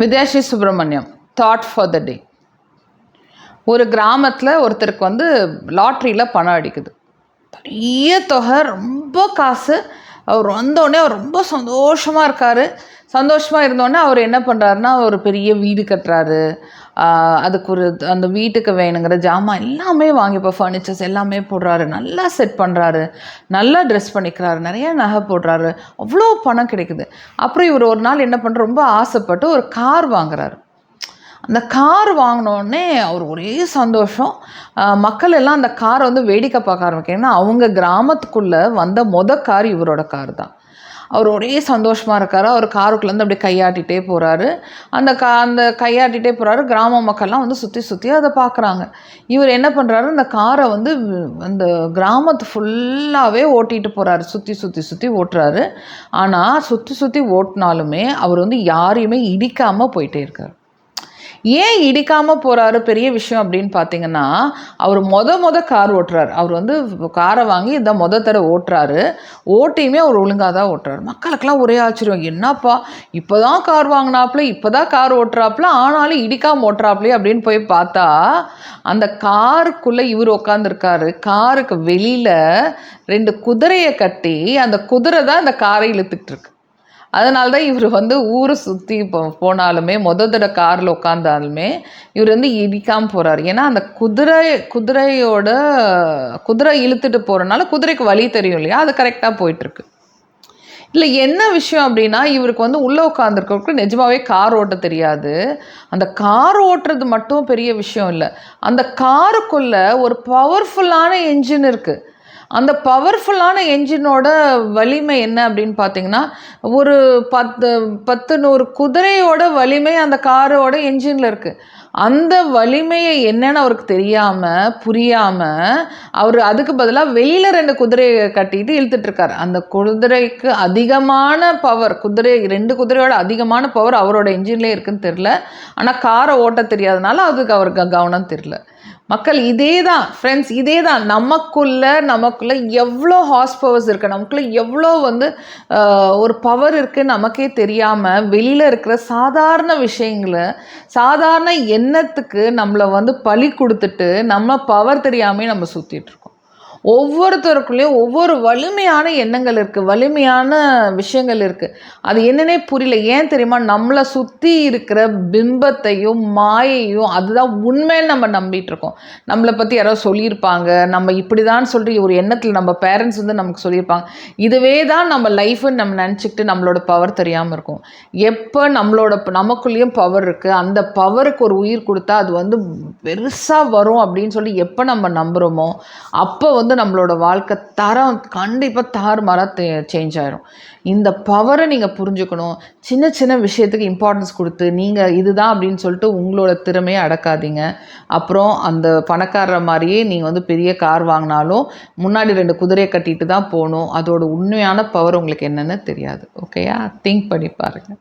Vidyasri Subramaniam thought for the day. ஒரு கிராமத்தில் ஒருத்தருக்கு லாட்ரியில் பணம் அடிக்குது. பெரிய தொகை, ரொம்ப காசு. அவர் வந்தோடனே அவர் ரொம்ப சந்தோஷமாக இருக்கார். சந்தோஷமாக இருந்தோடனே அவர் என்ன பண்ணுறாருன்னா, ஒரு பெரிய வீடு கட்டுறாரு. அதுக்கு அந்த வீட்டுக்கு வேணுங்கிற ஜாமான் எல்லாமே வாங்கி, இப்போ ஃபர்னிச்சர்ஸ் எல்லாமே போடுறாரு. நல்லா செட் பண்ணுறாரு, நல்லா ட்ரெஸ் பண்ணிக்கிறாரு, நிறைய நகை போடுறாரு. அவ்வளோ பணம் கிடைக்குது. அப்புறம் இவர் ஒரு நாள் என்ன பண்ணுற, ரொம்ப ஆசைப்பட்டு ஒரு கார் வாங்குறாரு. அந்த கார் வாங்கினோடனே அவர் ஒரே சந்தோஷம். மக்கள் எல்லாம் அந்த காரை வேடிக்கை பார்க்க ஆரம்பிக்க. ஏன்னா அவங்க கிராமத்துக்குள்ளே வந்த கார் இவரோட கார் தான். அவர் ஒரே சந்தோஷமாக இருக்கார். அவர் காருக்குள்ளேருந்து அப்படியே கையாட்டிகிட்டே போகிறாரு. அந்த கையாட்டிகிட்டே போகிறாரு. கிராம மக்கள்லாம் சுற்றி சுற்றி அதை பார்க்குறாங்க. இவர் என்ன பண்ணுறாரு, அந்த காரை அந்த கிராமத்து ஃபுல்லாகவே ஓட்டிகிட்டு போகிறாரு. சுற்றி சுற்றி சுற்றி ஓட்டுறாரு. ஆனால் சுற்றி சுற்றி ஓட்டினாலுமே அவர் யாரையுமே இடிக்காமல் போயிட்டே இருக்கார். ஏன் இடிக்காமல் போகிறாரு பெரிய விஷயம் அப்படின்னு பார்த்தீங்கன்னா, அவர் கார் ஓட்டுறாரு. அவர் காரை வாங்கி இந்த தடவை ஓட்டுறாரு. ஓட்டியுமே அவர் ஒழுங்காக தான் ஓட்டுறாரு. மக்களுக்கெல்லாம் ஒரே ஆச்சரியம், என்னப்பா இப்போ தான் கார் வாங்கினாப்புல, இப்போ தான் கார் ஓட்டுறாப்புல, ஆனாலும் இடிக்காமல் ஓட்டுறாப்புலே அப்படின்னு போய் பார்த்தா, அந்த காருக்குள்ளே இவர் உட்காந்துருக்காரு. காருக்கு வெளியில் 2 குதிரையை கட்டி, அந்த குதிரை தான் அந்த காரை இழுத்துக்கிட்டு இருக்கு. அதனால தான் இவர் ஊரை சுற்றி போனாலுமே, தடவை காரில் உட்காந்தாலுமே இவர் இடிக்காமல் போகிறார். ஏன்னா அந்த குதிரை இழுத்துட்டு போகிறனால குதிரைக்கு வழி தெரியும் இல்லையா, அது கரெக்டாக போயிட்டுருக்கு. இல்லை என்ன விஷயம் அப்படின்னா, இவருக்கு உள்ளே உட்காந்துருக்கவருக்கு நிஜமாகவே கார் ஓட்ட தெரியாது. அந்த கார் ஓட்டுறது மட்டும் பெரிய விஷயம் இல்லை, அந்த காருக்குள்ளே ஒரு பவர்ஃபுல்லான என்ஜின் இருக்குது. அந்த பவர்ஃபுல்லான என்ஜினோட வலிமை என்ன அப்படின்னு பார்த்தீங்கன்னா, ஒரு 100 குதிரையோட வலிமை அந்த காரோட என்ஜினில் இருக்குது. அந்த வலிமையை என்னன்னு அவருக்கு தெரியாமல், புரியாமல், அவர் அதுக்கு பதிலாக வெளியில் 2 குதிரையை கட்டிட்டு இழுத்துட்ருக்கார். அந்த குதிரைக்கு அதிகமான பவர், 2 குதிரையோட அதிகமான பவர் அவரோட என்ஜின்லேயே இருக்குதுன்னு தெரில. ஆனால் காரை ஓட்ட தெரியாதனால அதுக்கு அவருக்கு கவனம் தெரில. மக்கள் இதே தான் ஃப்ரெண்ட்ஸ், இதே தான் நமக்குள்ளே எவ்வளோ ஹார்ஸ் பவர்ஸ் இருக்குது, நமக்குள்ளே எவ்வளோ ஒரு பவர் இருக்குது நமக்கே தெரியாமல் வெளியில் இருக்கிற சாதாரண விஷயங்களை, சாதாரண எண்ணத்துக்கு நம்மளை பலி கொடுத்துட்டு நம்ம பவர் தெரியாமல் நம்ம சுற்றிட்டுருக்கோம். ஒவ்வொருத்தருக்குள்ளேயும் ஒவ்வொரு வலிமையான எண்ணங்கள் இருக்குது, வலிமையான விஷயங்கள் இருக்குது. அது என்னன்னே புரியல. ஏன் தெரியுமா, நம்மளை சுற்றி இருக்கிற பிம்பத்தையும் மாயையும் அதுதான் உண்மைன்னு நம்ம நம்பிட்டு இருக்கோம். நம்மளை பற்றி யாரோ சொல்லியிருப்பாங்க, நம்ம இப்படி தான் சொல்லிட்டு ஒரு எண்ணத்தில் நம்ம பேரண்ட்ஸ் நமக்கு சொல்லியிருப்பாங்க. இதுவே தான் நம்ம லைஃப்னு நம்ம நினச்சிக்கிட்டு நம்மளோட பவர் தெரியாமல் இருக்கும். எப்போ நமக்குள்ளேயும் பவர் இருக்குது, அந்த பவருக்கு ஒரு உயிர் கொடுத்தா அது பெருசாக வரும் அப்படின்னு சொல்லி எப்போ நம்ம நம்புகிறோமோ, அப்போ நம்மளோட வாழ்க்கை தரம் கண்டிப்பாக தாறுமாறாக சேஞ்ச் ஆயிரும். இந்த பவரை நீங்கள் புரிஞ்சுக்கணும். சின்ன சின்ன விஷயத்துக்கு இம்பார்ட்டன்ஸ் கொடுத்து நீங்கள் இதுதான் அப்படின்னு சொல்லிட்டு உங்களோட திறமையை அடக்காதீங்க. அப்புறம் அந்த பணக்காரர் மாதிரியே நீங்கள் பெரிய கார் வாங்கினாலும் முன்னாடி 2 குதிரையை கட்டிட்டு தான் போகணும். அதோட உண்மையான பவர் உங்களுக்கு என்னென்னு தெரியாது. ஓகேயா, திங்க் பண்ணி பாருங்கள்.